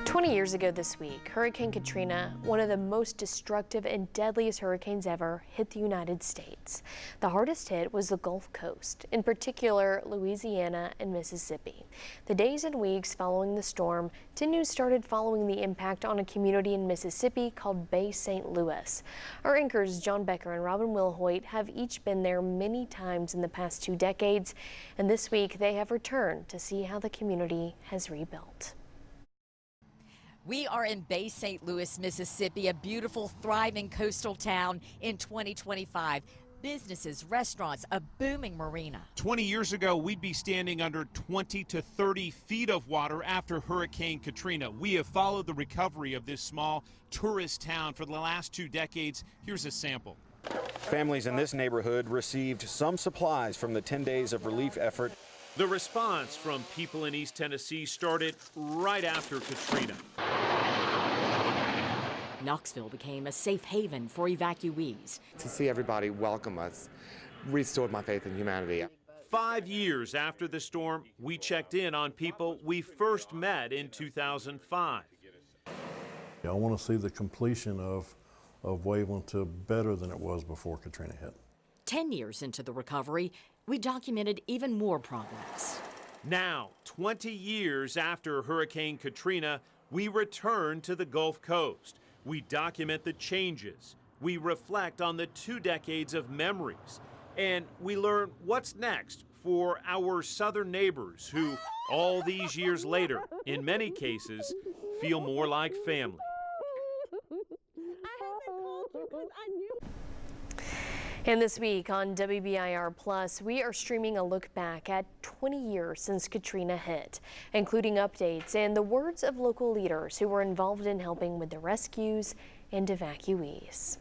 20 years ago this week, Hurricane Katrina, one of the most destructive and deadliest hurricanes ever, hit the United States. The hardest hit was the Gulf Coast, in particular Louisiana and Mississippi. The days and weeks following the storm, 10 News started following the impact on a community in Mississippi called Bay St. Louis. Our anchors John Becker and Robin Wilhoit have each been there many times in the past 2 decades, and this week they have returned to see how the community has rebuilt. We are in Bay St. Louis, Mississippi, a beautiful, thriving coastal town in 2025. Businesses, restaurants, a booming marina. 20 years ago, we'd be standing under 20 to 30 feet of water after Hurricane Katrina. We have followed the recovery of this small tourist town for the last 2 decades. Here's a sample. Families in this neighborhood received some supplies from the 10 days of relief effort. The response from people in East Tennessee started right after Katrina. Knoxville became a safe haven for evacuees. To see everybody welcome us restored my faith in humanity. 5 years after the storm, we checked in on people we first met in 2005. I want to see the completion of Waveland to better than it was before Katrina hit. 10 years into the recovery, we documented even more progress. Now, 20 years after Hurricane Katrina, we return to the Gulf Coast. We document the changes. We reflect on the 2 decades of memories. And we learn what's next for our southern neighbors who, all these years later, in many cases, feel more like family. And this week on WBIR Plus, we are streaming a look back at 20 years since Katrina hit, including updates and the words of local leaders who were involved in helping with the rescues and evacuees.